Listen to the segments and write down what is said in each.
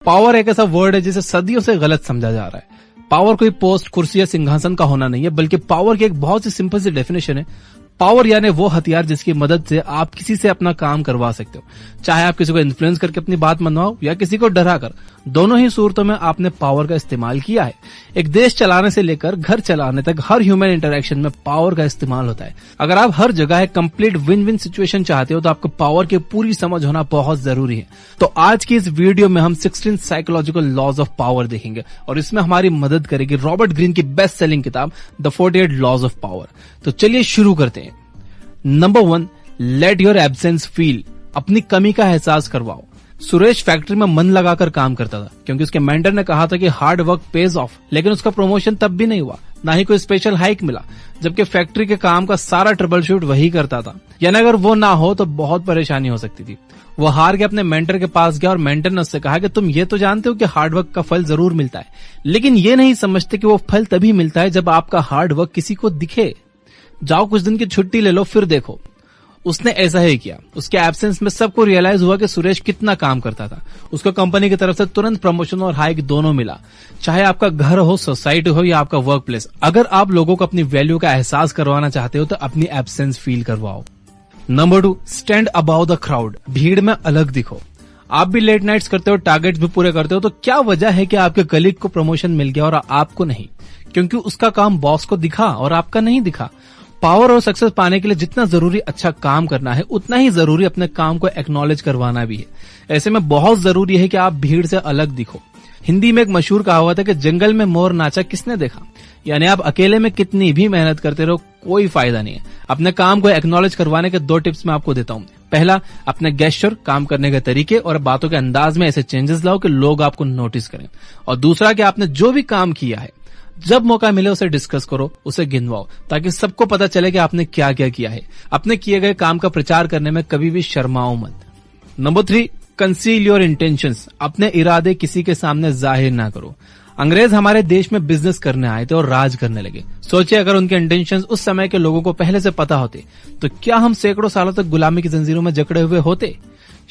Power एक ऐसा word है जिसे सदियों से गलत समझा जा रहा है। पावर कोई पोस्ट, कुर्सी या सिंहासन का होना नहीं है, बल्कि पावर की एक बहुत सी सिंपल सी डेफिनेशन है। पावर यानी वो हथियार जिसकी मदद से आप किसी से अपना काम करवा सकते हो, चाहे आप किसी को इन्फ्लुएंस करके अपनी बात मनवाओ या किसी को डरा कर। दोनों ही सूरतों में आपने पावर का इस्तेमाल किया है। एक देश चलाने से लेकर घर चलाने तक हर ह्यूमन इंटरेक्शन में पावर का इस्तेमाल होता है। अगर आप हर जगह एक कंप्लीट विन विन सिचुएशन चाहते हो तो आपको पावर की पूरी समझ होना बहुत जरूरी है। तो आज की इस वीडियो में हम 16 साइकोलॉजिकल लॉज ऑफ पावर देखेंगे और इसमें हमारी मदद करेगी रॉबर्ट ग्रीन की बेस्ट सेलिंग किताब द 48 लॉज ऑफ पावर। तो चलिए शुरू करते हैं। Number 1, let your absence feel. अपनी कमी का एहसास करवाओ। सुरेश फैक्ट्री में मन लगाकर काम करता था क्योंकि उसके मेंटर ने कहा था कि हार्ड वर्क पेज ऑफ, लेकिन उसका प्रमोशन तब भी नहीं हुआ, ना ही कोई स्पेशल हाइक मिला, जबकि फैक्ट्री के काम का सारा ट्रबल शूट वही करता था। यानी अगर वो ना हो तो बहुत परेशानी हो सकती थी। वो हार के अपने मेंटर के पास गया और मेंटर ने उससे कहा कि तुम ये तो जानते हो कि हार्ड वर्क का फल जरूर मिलता है, लेकिन ये नहीं समझते कि वो फल तभी मिलता है जब आपका हार्ड वर्क किसी को दिखे। जाओ कुछ दिन की छुट्टी ले लो, फिर देखो। उसने ऐसा ही किया। उसके एब्सेंस में सबको रियलाइज हुआ कि सुरेश कितना काम करता था। उसको कंपनी की तरफ से तुरंत प्रमोशन और हाइक दोनों मिला। चाहे आपका घर हो, सोसाइटी हो या आपका वर्क प्लेस, अगर आप लोगों को अपनी वैल्यू का एहसास करवाना चाहते हो तो अपनी एब्सेंस फील करवाओ। Number 2, stand about the crowd. भीड़ में अलग दिखो। आप भी लेट नाइट्स करते हो, टारगेट्स भी पूरे करते हो, तो क्या वजह है कि आपके कलीग को प्रमोशन मिल गया और आपको नहीं? क्योंकि उसका काम बॉस को दिखा और आपका नहीं दिखा। पावर और सक्सेस पाने के लिए जितना जरूरी अच्छा काम करना है, उतना ही जरूरी अपने काम को एक्नॉलेज करवाना भी है। ऐसे में बहुत जरूरी है कि आप भीड़ से अलग दिखो। हिंदी में एक मशहूर कहावत है कि जंगल में मोर नाचा किसने देखा। यानी आप अकेले में कितनी भी मेहनत करते रहो, कोई फायदा नहीं है। अपने काम को एक्नॉलेज करवाने के 2 टिप्स मैं आपको देता हूँ। पहला, अपने गेस्चर, काम करने के तरीके और बातों के अंदाज में ऐसे चेंजेस लाओ कि लोग आपको नोटिस करें। और दूसरा कि आपने जो भी काम किया है, जब मौका मिले उसे डिस्कस करो, उसे गिनवाओ, ताकि सबको पता चले कि आपने क्या क्या किया है। अपने किए गए काम का प्रचार करने में कभी भी शर्माओ मत। Number 3, conceal your intentions. अपने इरादे किसी के सामने जाहिर ना करो। अंग्रेज हमारे देश में बिजनेस करने आए थे और राज करने लगे। सोचिए अगर उनके इंटेंशंस उस समय के लोगों को पहले से पता होते तो क्या हम सैकड़ों सालों तक गुलामी की जंजीरों में जकड़े हुए होते?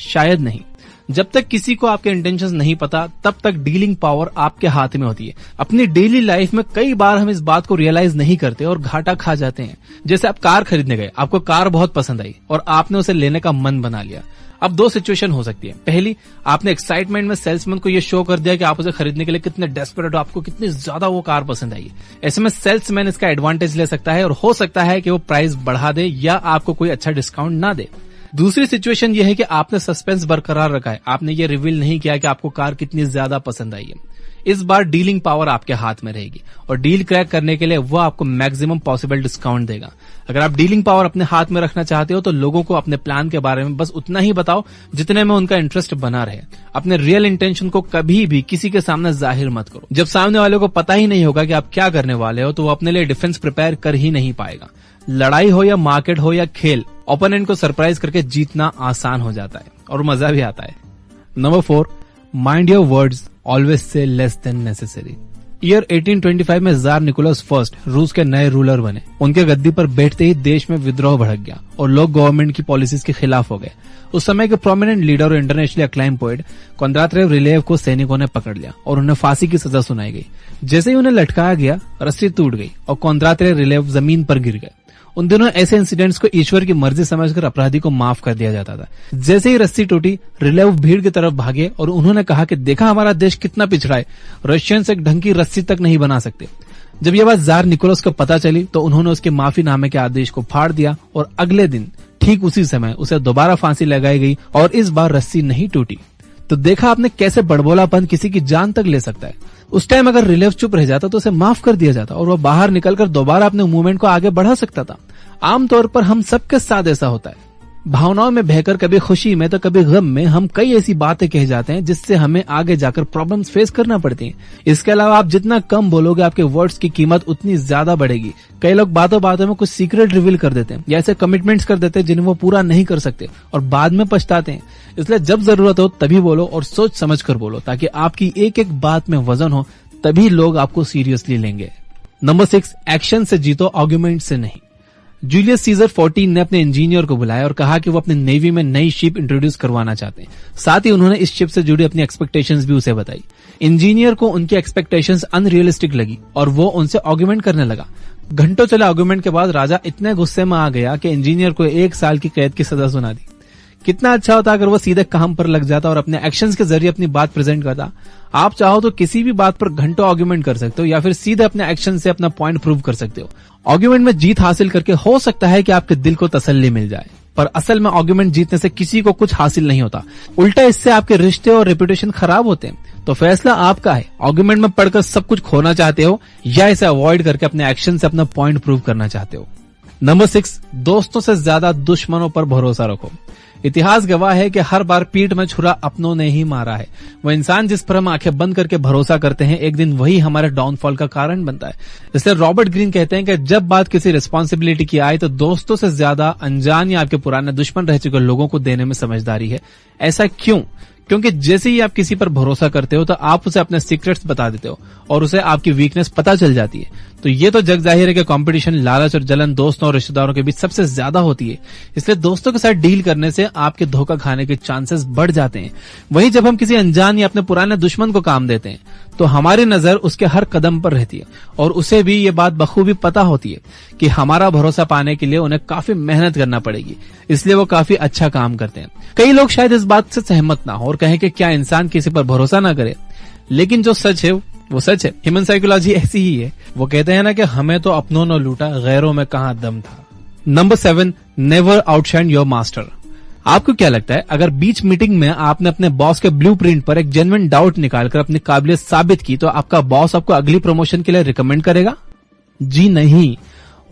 शायद नहीं। जब तक किसी को आपके इंटेंशंस नहीं पता, तब तक डीलिंग पावर आपके हाथ में होती है। अपनी डेली लाइफ में कई बार हम इस बात को रियलाइज नहीं करते और घाटा खा जाते हैं। जैसे आप कार खरीदने गए, आपको कार बहुत पसंद आई और आपने उसे लेने का मन बना लिया। अब 2 सिचुएशन हो सकती है। पहली, आपने एक्साइटमेंट में सेल्समैन को यह शो कर दिया कि आप उसे खरीदने के लिए कितने डेस्परेट हो, आपको कितनी ज्यादा वो कार पसंद आई है। ऐसे में सेल्समैन इसका एडवांटेज ले सकता है और हो सकता है कि वो प्राइस बढ़ा दे या आपको कोई अच्छा डिस्काउंट ना दे। दूसरी सिचुएशन यह है कि आपने सस्पेंस बरकरार रखा है, आपने ये रिवील नहीं किया कि आपको कार कितनी ज्यादा पसंद आई है। इस बार डीलिंग पावर आपके हाथ में रहेगी और डील क्रैक करने के लिए वो आपको मैक्सिमम पॉसिबल डिस्काउंट देगा। अगर आप डीलिंग पावर अपने हाथ में रखना चाहते हो तो लोगों को अपने प्लान के बारे में बस उतना ही बताओ जितने में उनका इंटरेस्ट बना रहे। अपने रियल इंटेंशन को कभी भी किसी के सामने जाहिर मत करो। जब सामने वाले को पता ही नहीं होगा कि आप क्या करने वाले हो तो वो अपने लिए डिफेंस प्रिपेयर कर ही नहीं पाएगा। लड़ाई हो या मार्केट हो या खेल, ओपोनेंट को सरप्राइज करके जीतना आसान हो जाता है और मजा भी आता है। Number 4, mind your words, always say less than necessary. Year 1825 में जार निकोलस फर्स्ट रूस के नए रूलर बने। उनके गद्दी पर बैठते ही देश में विद्रोह भड़क गया और लोग गवर्नमेंट की पॉलिसीज के खिलाफ हो गए। उस समय के प्रोमिनेंट लीडर और इंटरनेशनली अक्लाइम पोएट कोंद्रात्यव रिलेव को सैनिकों ने पकड़ लिया और उन्हें फांसी की सजा सुनाई गई। जैसे ही उन्हें लटकाया गया, रस्सी टूट गई और कोंद्रात्यव रिलेव जमीन पर गिर गए। उन दिनों ऐसे इंसिडेंट्स को ईश्वर की मर्जी समझकर अपराधी को माफ कर दिया जाता था। जैसे ही रस्सी टूटी, रिलेव भीड़ की तरफ भागे और उन्होंने कहा कि देखा हमारा देश कितना पिछड़ा है, रशियंस एक ढंग की रस्सी तक नहीं बना सकते। जब यह बात जार निकोलस को पता चली तो उन्होंने उसके माफीनामे के आदेश को फाड़ दिया और अगले दिन ठीक उसी समय उसे दोबारा फांसी लगाई गई और इस बार रस्सी नहीं टूटी। तो देखा आपने कैसे बड़बोलापन किसी की जान तक ले सकता है। उस टाइम अगर रिलेव चुप रह जाता तो उसे माफ कर दिया जाता और वो बाहर निकलकर दोबारा अपने मूवमेंट को आगे बढ़ा सकता था। आमतौर पर हम सबके साथ ऐसा होता है। भावनाओं में बहकर कभी खुशी में तो कभी गम में हम कई ऐसी बातें कह जाते हैं जिससे हमें आगे जाकर प्रॉब्लम्स फेस करना पड़ती हैं। इसके अलावा आप जितना कम बोलोगे, आपके वर्ड्स की कीमत उतनी ज्यादा बढ़ेगी। कई लोग बातों बातों में कुछ सीक्रेट रिवील कर देते हैं या ऐसे कमिटमेंट्स कर देते हैं जिन्हें वो पूरा नहीं कर सकते और बाद में पछताते हैं। इसलिए जब जरूरत हो तभी बोलो और सोच समझ कर बोलो, ताकि आपकी एक एक बात में वजन हो, तभी लोग आपको सीरियसली लेंगे। नंबर 6, एक्शन से जीतो, आर्गुमेंट से नहीं। जूलियस सीजर 14 ने अपने इंजीनियर को बुलाया और कहा कि वो अपने नेवी में नई शिप इंट्रोड्यूस करवाना चाहते हैं। साथ ही उन्होंने इस शिप से जुड़ी अपनी एक्सपेक्टेशंस भी उसे बताई। इंजीनियर को उनकी एक्सपेक्टेशंस अनरियलिस्टिक लगी और वो उनसे आर्गुमेंट करने लगा। घंटों चले आर्गुमेंट के बाद राजा इतने गुस्से में आ गया कि इंजीनियर को 1 साल की कैद की सजा सुना दी। कितना अच्छा होता अगर वो सीधे काम पर लग जाता और अपने एक्शंस के जरिए अपनी बात प्रेजेंट करता। आप चाहो तो किसी भी बात पर घंटों आर्गुमेंट कर सकते हो या फिर सीधे अपने एक्शन से अपना पॉइंट प्रूव कर सकते हो। आर्गुमेंट में जीत हासिल करके हो सकता है कि आपके दिल को तसल्ली मिल जाए, पर असल में आर्गुमेंट जीतने से किसी को कुछ हासिल नहीं होता। उल्टा इससे आपके रिश्ते और रेपुटेशन खराब होते हैं। तो फैसला आपका है, आर्गुमेंट में पढ़कर सब कुछ खोना चाहते हो या इसे अवॉइड करके अपने एक्शन से अपना पॉइंट प्रूव करना चाहते हो। नंबर 6, दोस्तों से ज्यादा दुश्मनों पर भरोसा रखो। इतिहास गवाह है कि हर बार पीठ में छुरा अपनों ने ही मारा है। वो इंसान जिस पर हम आंखें बंद करके भरोसा करते हैं, एक दिन वही हमारे डाउनफॉल का कारण बनता है। इसलिए रॉबर्ट ग्रीन कहते हैं कि जब बात किसी रिस्पॉन्सिबिलिटी की आए तो दोस्तों से ज्यादा अनजान या आपके पुराने दुश्मन रह चुके लोगों को देने में समझदारी है। ऐसा क्यों? क्योंकि जैसे ही आप किसी पर भरोसा करते हो तो आप उसे अपने सीक्रेट्स बता देते हो और उसे आपकी वीकनेस पता चल जाती है। तो ये तो जग जाहिर है कि कंपटीशन, लालच और जलन दोस्तों और रिश्तेदारों के बीच सबसे ज्यादा होती है। इसलिए दोस्तों के साथ डील करने से आपके धोखा खाने के चांसेस बढ़ जाते हैं। वहीं जब हम किसी अनजान या अपने पुराने दुश्मन को काम देते हैं तो हमारी नजर उसके हर कदम पर रहती है और उसे भी ये बात बखूबी पता होती है कि हमारा भरोसा पाने के लिए उन्हें काफी मेहनत करना पड़ेगी। इसलिए वो काफी अच्छा काम करते हैं। कई लोग शायद इस बात से सहमत ना हो और कहें कि क्या इंसान किसी पर भरोसा ना करे, लेकिन जो सच है वो सच है। ह्यूमन साइकोलॉजी ऐसी ही है। वो कहते हैं ना कि हमें तो अपनों ने लूटा, गैरों में कहां दम था। Number 7, never outshine your master. आपको क्या लगता है अगर बीच मीटिंग में आपने अपने बॉस के ब्लूप्रिंट पर एक जेन्युइन डाउट निकालकर अपनी काबिलियत साबित की तो आपका बॉस आपको अगली प्रमोशन के लिए रिकमेंड करेगा? जी नहीं,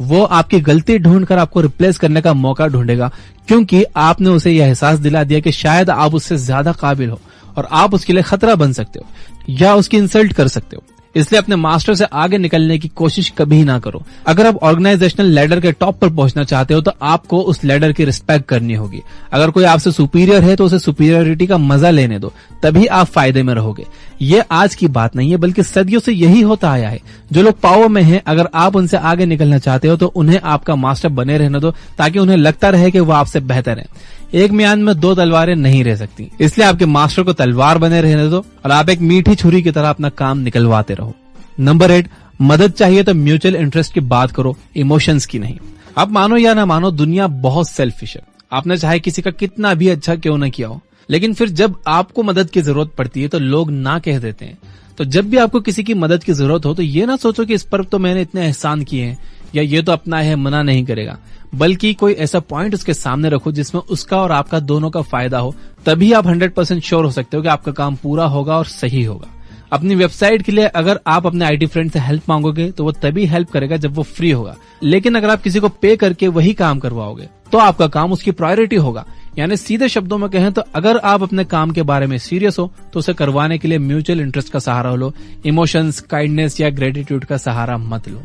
वो आपकी गलती ढूंढकर आपको रिप्लेस करने का मौका ढूंढेगा, क्योंकि आपने उसे यह एहसास दिला दिया कि शायद आप उससे ज्यादा काबिल हो और आप उसके लिए खतरा बन सकते हो या उसकी इंसल्ट कर सकते हो। इसलिए अपने मास्टर से आगे निकलने की कोशिश कभी ना करो। अगर आप ऑर्गेनाइजेशनल लैडर के टॉप पर पहुंचना चाहते हो तो आपको उस लैडर की रिस्पेक्ट करनी होगी। अगर कोई आपसे सुपीरियर है तो उसे सुपीरियरिटी का मजा लेने दो, तभी आप फायदे में रहोगे। ये आज की बात नहीं है बल्कि सदियों से यही होता आया है। जो लोग पावर में हैं, अगर आप उनसे आगे निकलना चाहते हो तो उन्हें आपका मास्टर बने रहने दो, ताकि उन्हें लगता रहे कि वो आपसे बेहतर है। एक म्यान में 2 तलवारें नहीं रह सकती, इसलिए आपके मास्टर को तलवार बने रहने दो और आप एक मीठी छुरी की तरह अपना काम निकलवाते रहो। नंबर 8, मदद चाहिए तो म्यूचुअल इंटरेस्ट की बात करो, इमोशंस की नहीं। आप मानो या ना मानो, दुनिया बहुत सेल्फिश है। आपने चाहे किसी का कितना भी अच्छा क्यों न किया हो, लेकिन फिर जब आपको मदद की जरूरत पड़ती है तो लोग ना कह देते हैं। तो जब भी आपको किसी की मदद की जरूरत हो तो ये ना सोचो कि इस पर तो मैंने इतने एहसान किए हैं या ये तो अपना है, मना नहीं करेगा, बल्कि कोई ऐसा पॉइंट उसके सामने रखो जिसमें उसका और आपका दोनों का फायदा हो। तभी आप 100% श्योर हो सकते हो कि आपका काम पूरा होगा और सही होगा। अपनी वेबसाइट के लिए अगर आप अपने आईटी फ्रेंड से हेल्प मांगोगे तो वो तभी हेल्प करेगा जब वो फ्री होगा, लेकिन अगर आप किसी को पे करके वही काम करवाओगे तो आपका काम उसकी प्रायोरिटी होगा। यानी सीधे शब्दों में कहें तो अगर आप अपने काम के बारे में सीरियस हो तो उसे करवाने के लिए म्यूचुअल इंटरेस्ट का सहारा लो, इमोशंस, काइंडनेस या ग्रेटिट्यूड का सहारा मत लो।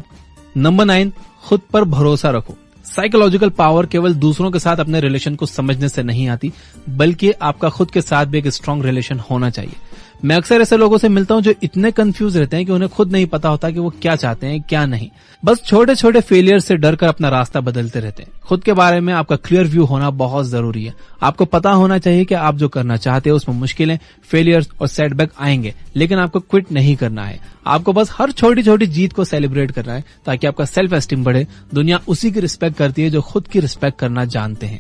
नंबर 9, खुद पर भरोसा रखो। साइकोलॉजिकल पावर केवल दूसरों के साथ अपने रिलेशन को समझने से नहीं आती, बल्कि आपका खुद के साथ भी एक स्ट्रांग रिलेशन होना चाहिए। मैं अक्सर ऐसे लोगों से मिलता हूं जो इतने कंफ्यूज रहते हैं कि उन्हें खुद नहीं पता होता कि वो क्या चाहते हैं क्या नहीं। बस छोटे छोटे फेलियर से डरकर अपना रास्ता बदलते रहते हैं। खुद के बारे में आपका क्लियर व्यू होना बहुत जरूरी है। आपको पता होना चाहिए कि आप जो करना चाहते हो उसमें मुश्किलें, फेलियर्स और सेटबैक आएंगे, लेकिन आपको क्विट नहीं करना है। आपको बस हर छोटी छोटी जीत को सेलिब्रेट करना है ताकि आपका सेल्फ एस्टीम बढ़े। दुनिया उसी की रिस्पेक्ट करती है जो खुद की रिस्पेक्ट करना जानते हैं।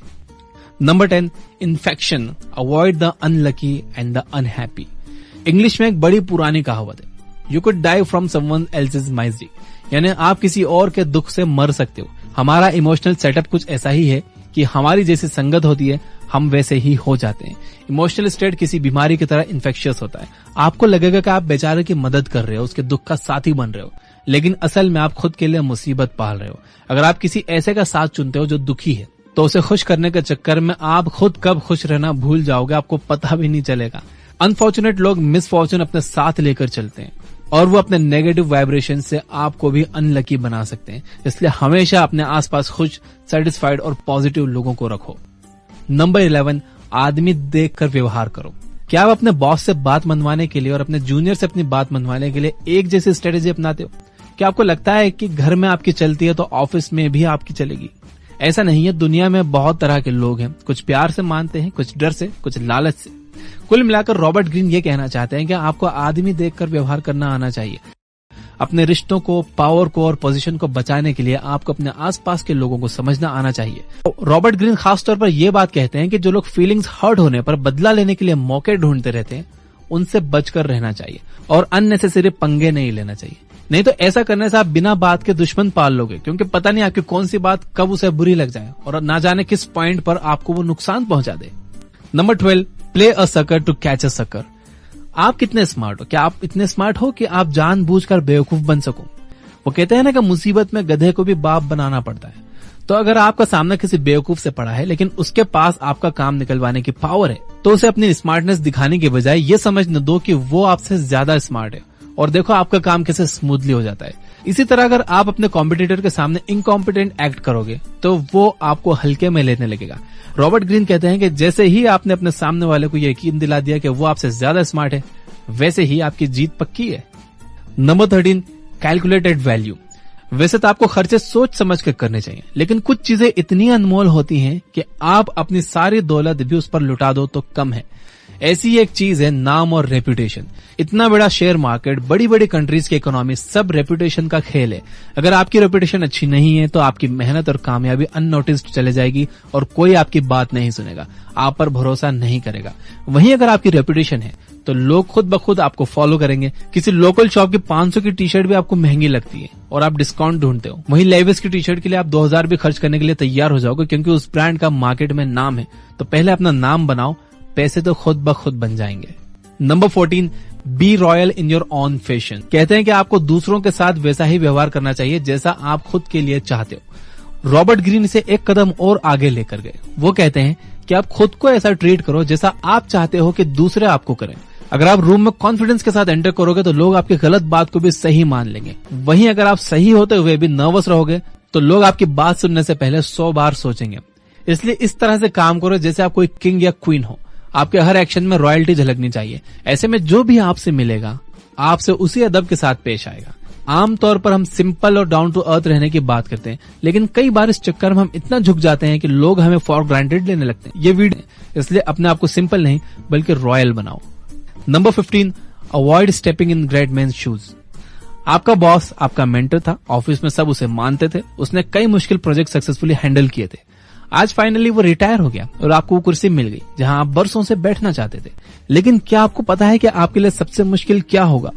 Number 10, infection, avoid the unlucky and the unhappy. English में एक बड़ी पुरानी कहावत है, you could die from someone else's misery, यानी आप किसी और के दुख से मर सकते हो। हमारा इमोशनल सेटअप कुछ ऐसा ही है कि हमारी जैसी संगत होती है हम वैसे ही हो जाते हैं। इमोशनल स्टेट किसी बीमारी की तरह इन्फेक्शियस होता है। आपको लगेगा कि आप बेचारे की मदद कर रहे हो, उसके दुख का साथी बन रहे हो, लेकिन असल में आप खुद के लिए मुसीबत पाल रहे हो। अगर आप किसी ऐसे का साथ चुनते हो जो दुखी है तो उसे खुश करने के चक्कर में आप खुद कब खुश रहना भूल जाओगे, आपको पता भी नहीं चलेगा। अनफॉर्चुनेट लोग मिसफॉर्चून अपने साथ लेकर चलते हैं और वो अपने नेगेटिव वाइब्रेशन से आपको भी अनलकी बना सकते हैं। इसलिए हमेशा अपने आसपास खुश, सेटिस्फाइड और पॉजिटिव लोगों को रखो। नंबर 11, आदमी देखकर व्यवहार करो। क्या आप अपने बॉस से बात मनवाने के लिए और अपने जूनियर से अपनी बात मनवाने के लिए एक जैसी स्ट्रेटेजी अपनाते हो? क्या आपको लगता है कि घर में आपकी चलती है तो ऑफिस में भी आपकी चलेगी? ऐसा नहीं है, दुनिया में बहुत तरह के लोग हैं, कुछ प्यार से मानते हैं, कुछ डर से, कुछ लालच से। कुल मिलाकर रॉबर्ट ग्रीन ये कहना चाहते हैं कि आपको आदमी देखकर व्यवहार करना आना चाहिए। अपने रिश्तों को, पावर को और पोजीशन को बचाने के लिए आपको अपने आसपास के लोगों को समझना आना चाहिए। रॉबर्ट ग्रीन खासतौर पर यह बात कहते हैं कि जो लोग फीलिंग्स हर्ट होने पर बदला लेने के लिए मौके ढूंढते रहते हैं, उनसे बचकर रहना चाहिए और अननेसेसरी पंगे नहीं लेना चाहिए। नहीं तो ऐसा करने से आप बिना बात के दुश्मन पाल लोगे, क्योंकि पता नहीं आपकी कौन सी बात कब उसे बुरी लग जाए और ना जाने किस पॉइंट पर आपको वो नुकसान पहुंचा दे। Number 12, play a sucker to catch a sucker. आप कितने स्मार्ट हो? क्या आप इतने स्मार्ट हो कि आप जानबूझकर बेवकूफ बन सको? वो कहते हैं ना कि मुसीबत में गधे को भी बाप बनाना पड़ता है। तो अगर आपका सामना किसी बेवकूफ से पड़ा है लेकिन उसके पास आपका काम निकलवाने की पावर है, तो उसे अपनी स्मार्टनेस दिखाने के बजाय ये समझ न दो कि वो आपसे ज्यादा स्मार्ट है, और देखो आपका काम कैसे स्मूथली हो जाता है। इसी तरह अगर आप अपने कॉम्पिटिटर के सामने इनकॉम्पिटेंट एक्ट करोगे तो वो आपको हल्के में लेने लगेगा। रॉबर्ट ग्रीन कहते हैं कि जैसे ही आपने अपने सामने वाले को यकीन दिला दिया कि वो आपसे ज्यादा स्मार्ट है, वैसे ही आपकी जीत पक्की है। Number 13, calculated value. वैसे तो आपको खर्चे सोच समझ कर करने चाहिए, लेकिन कुछ चीजें इतनी अनमोल होती हैं कि आप अपनी सारी दौलत भी उस पर लुटा दो तो कम है। ऐसी एक चीज है नाम और रेपुटेशन। इतना बड़ा शेयर मार्केट, बड़ी बड़ी कंट्रीज की इकोनॉमी, सब रेपुटेशन का खेल है। अगर आपकी रेपुटेशन अच्छी नहीं है तो आपकी मेहनत और कामयाबी अननोटिस्ड चले जाएगी और कोई आपकी बात नहीं सुनेगा, आप पर भरोसा नहीं करेगा। वहीं अगर आपकी रेपुटेशन है तो लोग खुद ब खुद आपको फॉलो करेंगे। किसी लोकल शॉप की 500 की टी शर्ट भी आपको महंगी लगती है और आप डिस्काउंट ढूंढते हो, वहीं लेविस की टी शर्ट के लिए आप 2000 भी खर्च करने के लिए तैयार हो जाओगे, क्योंकि उस ब्रांड का मार्केट में नाम है। तो पहले अपना नाम बनाओ, पैसे तो खुद ब खुद बन जाएंगे। Number 14, be royal in your own fashion. कहते हैं कि आपको दूसरों के साथ वैसा ही व्यवहार करना चाहिए जैसा आप खुद के लिए चाहते हो। रॉबर्ट ग्रीन इसे एक कदम और आगे लेकर गए। वो कहते हैं कि आप खुद को ऐसा ट्रीट करो जैसा आप चाहते हो कि दूसरे आपको करें। अगर आप रूम में कॉन्फिडेंस के साथ एंटर करोगे तो लोग आपकी गलत बात को भी सही मान लेंगे। वहीं अगर आप सही होते हुए भी नर्वस रहोगे तो लोग आपकी बात सुनने से पहले 100 बार सोचेंगे। इसलिए इस तरह से काम करो जैसे आप कोई किंग या क्वीन हो। आपके हर एक्शन में रॉयल्टी झलकनी चाहिए। ऐसे में जो भी आपसे मिलेगा आपसे उसी अदब के साथ पेश आएगा। आमतौर पर हम सिंपल और डाउन टू अर्थ रहने की बात करते हैं, लेकिन कई बार इस चक्कर में हम इतना झुक जाते हैं कि लोग हमें फॉर ग्रांटेड लेने लगते हैं। ये वीडियो इसलिए अपने आप को सिंपल नहीं बल्कि रॉयल बनाओ। Number 15, avoid stepping in great man shoes. आपका बॉस आपका मेंटर था, ऑफिस में सब उसे मानते थे, उसने कई मुश्किल प्रोजेक्ट सक्सेसफुली हैंडल किए थे। आज फाइनली वो रिटायर हो गया और आपको वो कुर्सी मिल गई जहां आप बरसों से बैठना चाहते थे। लेकिन क्या आपको पता है कि आपके लिए सबसे मुश्किल क्या होगा?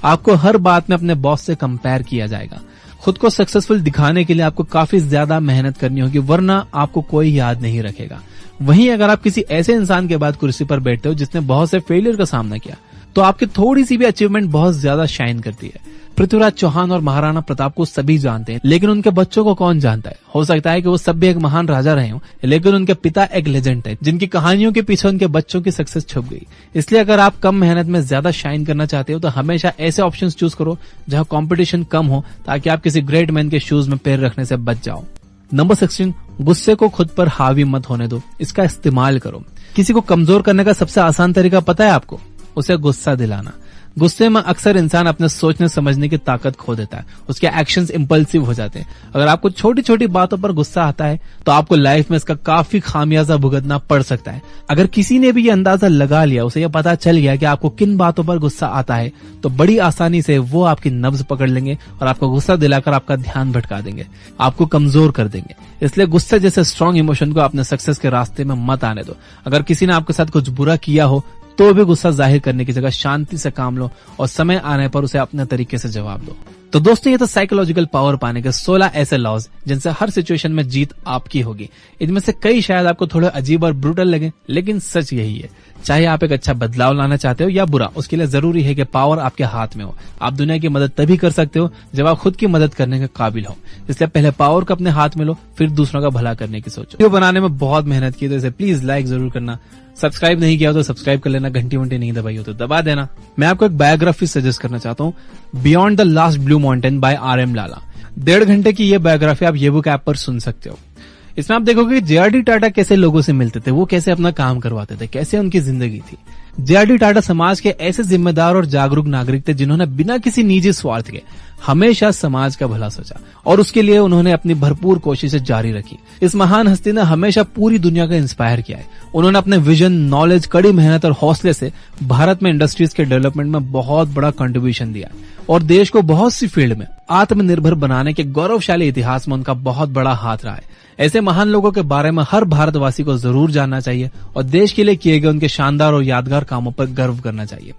आपको हर बात में अपने बॉस से कंपेयर किया जाएगा। खुद को सक्सेसफुल दिखाने के लिए आपको काफी ज्यादा मेहनत करनी होगी, वरना आपको कोई याद नहीं रखेगा। वहीं अगर आप किसी ऐसे इंसान के बाद कुर्सी पर बैठते हो जिसने बहुत से फेलियर का सामना किया, तो आपकी थोड़ी सी भी अचीवमेंट बहुत ज्यादा शाइन करती है। पृथ्वीराज चौहान और महाराणा प्रताप को सभी जानते हैं, लेकिन उनके बच्चों को कौन जानता है? हो सकता है कि वो सब भी एक महान राजा रहे हों, लेकिन उनके पिता एक लेजेंड थे जिनकी कहानियों के पीछे उनके बच्चों की सक्सेस छुप गई। इसलिए अगर आप कम मेहनत में ज्यादा शाइन करना चाहते हो तो हमेशा ऐसे ऑप्शंस चूज करो जहां कंपटीशन कम हो, ताकि आप किसी ग्रेट मैन के शूज में पैर रखने से बच जाओ। नंबर 16, गुस्से को खुद पर हावी मत होने दो, इसका इस्तेमाल करो। किसी को कमजोर करने का सबसे आसान तरीका पता है आपको? उसे गुस्सा दिलाना। गुस्से में अक्सर इंसान अपने सोचने समझने की ताकत खो देता है, उसके एक्शंस इंपल्सिव हो जाते हैं। अगर आपको छोटी छोटी बातों पर गुस्सा आता है तो आपको लाइफ में इसका काफी खामियाजा भुगतना पड़ सकता है। अगर किसी ने भी ये अंदाजा लगा लिया, उसे ये पता चल गया कि आपको किन बातों पर गुस्सा आता है, तो बड़ी आसानी से वो आपकी नब्ज पकड़ लेंगे और आपको गुस्सा दिलाकर आपका ध्यान भटका देंगे, आपको कमजोर कर देंगे। इसलिए गुस्से जैसे स्ट्रांग इमोशन को अपने सक्सेस के रास्ते में मत आने दो। अगर किसी ने आपके साथ कुछ बुरा किया हो तो भी गुस्सा जाहिर करने की जगह शांति से काम लो और समय आने पर उसे अपने तरीके से जवाब दो। तो दोस्तों, ये तो साइकोलॉजिकल पावर पाने के 16 ऐसे लॉज जिनसे हर सिचुएशन में जीत आपकी होगी। इनमें से कई शायद आपको थोड़े अजीब और ब्रूटल लगे, लेकिन सच यही है। चाहे आप एक अच्छा बदलाव लाना चाहते हो या बुरा, उसके लिए जरूरी है कि पावर आपके हाथ में हो। आप दुनिया की मदद तभी कर सकते हो जब आप खुद की मदद करने के काबिल हो। इसलिए पहले पावर को अपने हाथ में लो, फिर दूसरों का भला करने की सोचो। वीडियो बनाने में बहुत मेहनत की, तो इसे प्लीज लाइक जरूर करना। सब्सक्राइब नहीं किया तो सब्सक्राइब कर लेना, घंटी वंटी नहीं दबाई हो तो दबा देना। मैं आपको एक बायोग्राफी सजेस्ट करना चाहता हूँ, beyond the last blue mountain by RM Lala. 1.5 घंटे की ये बायोग्राफी आप ये बुक ऐप पर सुन सकते हो। इसमें आप देखोगे कि JRD टाटा कैसे लोगों से मिलते थे, वो कैसे अपना काम करवाते थे, कैसे उनकी जिंदगी थी। जे.आर.डी. टाटा समाज के ऐसे जिम्मेदार और जागरूक नागरिक थे जिन्होंने बिना किसी निजी स्वार्थ के हमेशा समाज का भला सोचा और उसके लिए उन्होंने अपनी भरपूर कोशिशें जारी रखी। इस महान हस्ती ने हमेशा पूरी दुनिया को इंस्पायर किया है। उन्होंने अपने विजन, नॉलेज, कड़ी मेहनत और हौसले से भारत में इंडस्ट्रीज के डेवलपमेंट में बहुत बड़ा कंट्रीब्यूशन दिया और देश को बहुत सी फील्ड में आत्मनिर्भर बनाने के गौरवशाली इतिहास में उनका बहुत बड़ा हाथ रहा है। ऐसे महान लोगों के बारे में हर भारतवासी को जरूर जानना चाहिए और देश के लिए किए गए उनके शानदार और यादगार कामों पर गर्व करना चाहिए।